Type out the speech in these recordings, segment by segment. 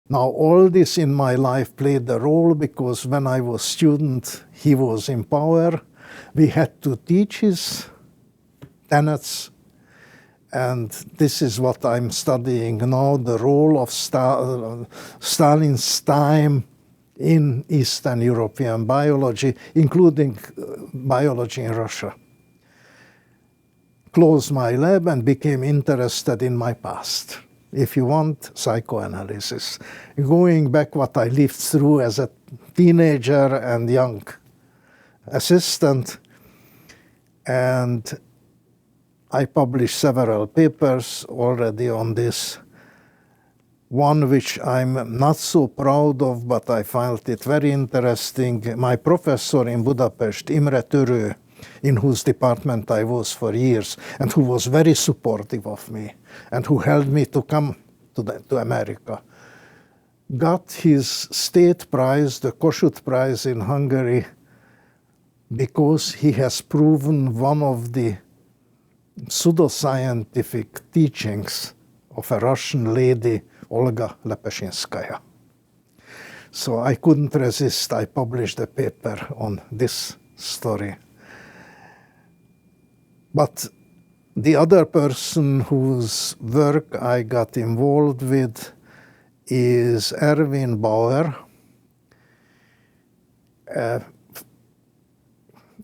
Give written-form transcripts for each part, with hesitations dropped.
Now, all this in my life played a role because when I was student, he was in power. We had to teach his tenets, and this is what I'm studying now, the role of Stalin's time in Eastern European biology, including biology in Russia. Closed my lab and became interested in my past. If you want, psychoanalysis. Going back what I lived through as a teenager and young assistant, and I published several papers already on this. One which I'm not so proud of, but I found it very interesting. My professor in Budapest, Imre Törő, in whose department I was for years, and who was very supportive of me, and who helped me to come to America, got his state prize, the Kossuth Prize in Hungary, because he has proven one of the pseudoscientific teachings of a Russian lady, Olga Lepeshinskaya. So I couldn't resist. I published a paper on this story. But the other person whose work I got involved with is Erwin Bauer,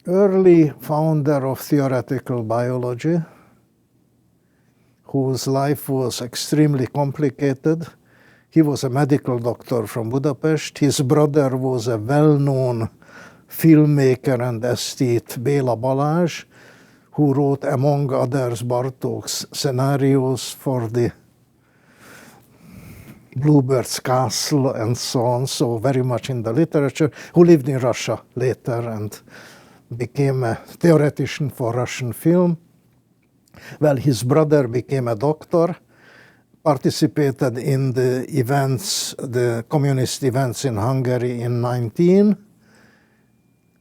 early founder of theoretical biology, whose life was extremely complicated. He was a medical doctor from Budapest. His brother was a well-known filmmaker and aesthete, Béla Balázs, who wrote, among others, Bartók's scenarios for the Bluebird's Castle and so on, so very much in the literature, who lived in Russia later and became a theoretician for Russian film. Well, his brother became a doctor, participated in the events, the communist events in Hungary in 19,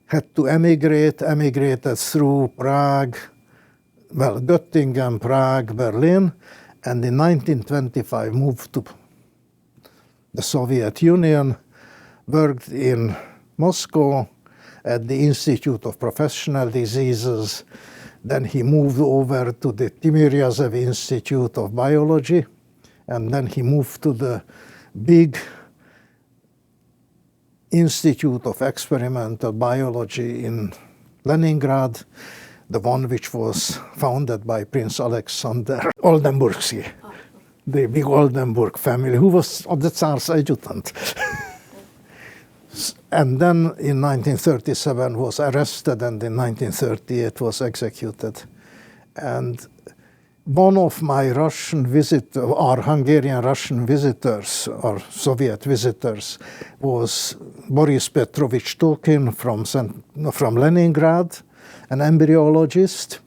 had to emigrated through Prague, well, Göttingen, Prague, Berlin, and in 1925 moved to the Soviet Union, worked in Moscow at the Institute of Professional Diseases. Then he moved over to the Timiryazev Institute of Biology, and then he moved to the big Institute of Experimental Biology in Leningrad, the one which was founded by Prince Alexander Oldenburgsky, the big Oldenburg family, who was the Tsar's adjutant. And then in 1937 was arrested, and in 1938 was executed. And one of my Russian visitors, or Hungarian-Russian visitors, or Soviet visitors, was Boris Petrovich Tolkin from Leningrad, an embryologist,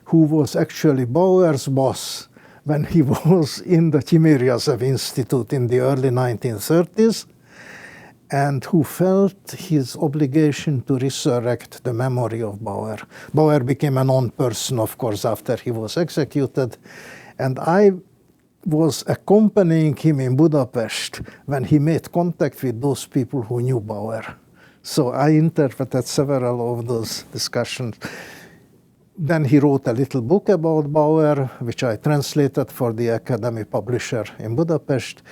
who was actually Bauer's boss when he was in the Timiryazev Institute in the early 1930s, and who felt his obligation to resurrect the memory of Bauer. Bauer became a non-person, of course, after he was executed, and I was accompanying him in Budapest when he made contact with those people who knew Bauer. So I interpreted several of those discussions. Then he wrote a little book about Bauer, which I translated for the academy publisher in Budapest,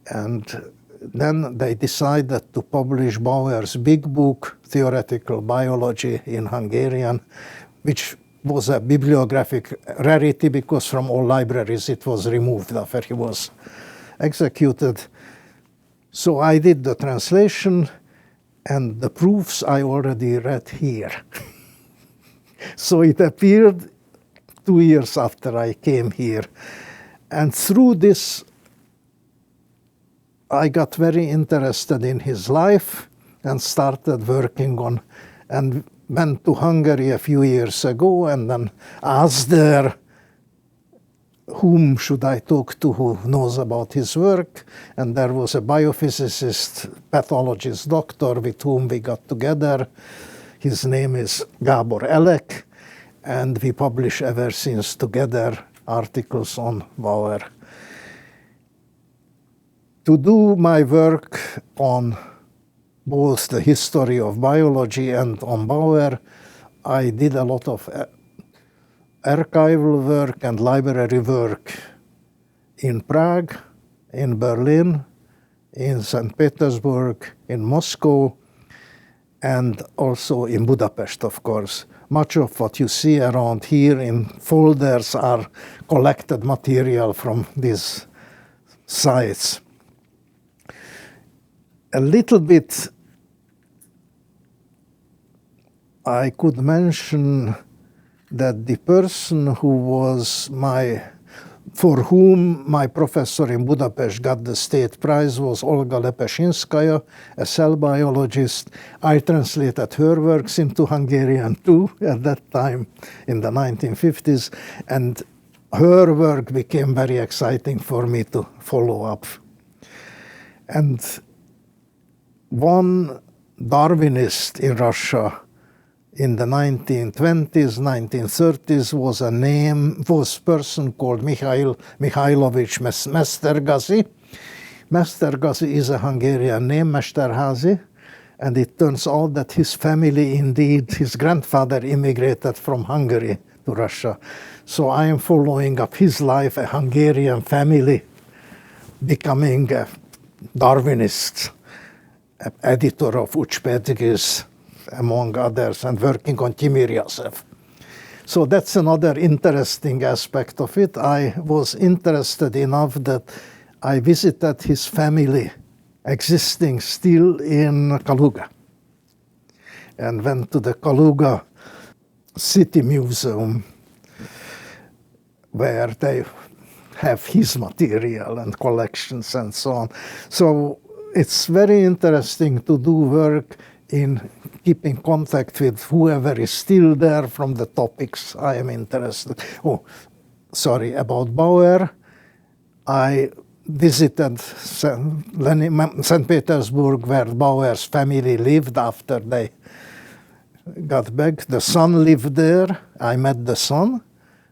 and then they decided to publish Bauer's big book, Theoretical Biology in Hungarian, which was a bibliographic rarity because from all libraries it was removed after he was executed. So I did the translation, and the proofs I already read here. So it appeared 2 years after I came here. And through this, I got very interested in his life and started working on, and went to Hungary a few years ago and then asked there, whom should I talk to who knows about his work? And there was a biophysicist, pathologist, doctor with whom we got together. His name is Gábor Elek, and we publish ever since together articles on Bauer. To do my work on both the history of biology and on Bauer, I did a lot of archival work and library work in Prague, in Berlin, in St. Petersburg, in Moscow, and also in Budapest, of course. Much of what you see around here in folders are collected material from these sites. A little bit, I could mention that the person for whom my professor in Budapest got the state prize was Olga Lepeshinskaya, a cell biologist. I translated her works into Hungarian too at that time in the 1950s, and her work became very exciting for me to follow up. And one Darwinist in Russia in the 1920s, 1930s was a person called Mihailovich Mestergazi. Mestergazi is a Hungarian name, Mesterházy, and it turns out that his family, indeed, his grandfather immigrated from Hungary to Russia. So I am following up his life, a Hungarian family, becoming a Darwinist, editor of Uchpedgis, among others, and working on Timiryazev. So that's another interesting aspect of it. I was interested enough that I visited his family, existing still in Kaluga, and went to the Kaluga City Museum, where they have his material and collections and so on. So it's very interesting to do work in keeping contact with whoever is still there from the topics I am interested. Oh, sorry, about Bauer. I visited St. Petersburg, where Bauer's family lived after they got back. The son lived there. I met the son,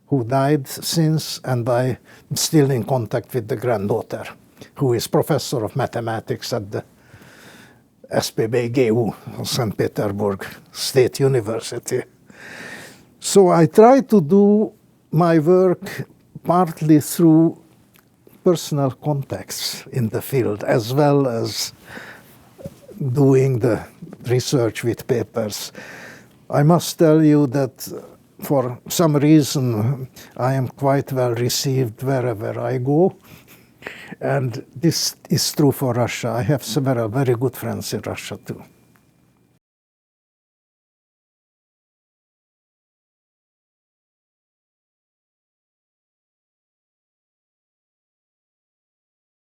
who died since, and I'm still in contact with the granddaughter, who is professor of mathematics at the SPBGU, St. Petersburg State University. So I try to do my work partly through personal contacts in the field, as well as doing the research with papers. I must tell you that for some reason I am quite well received wherever I go. And this is true for Russia. I have several very good friends in Russia too.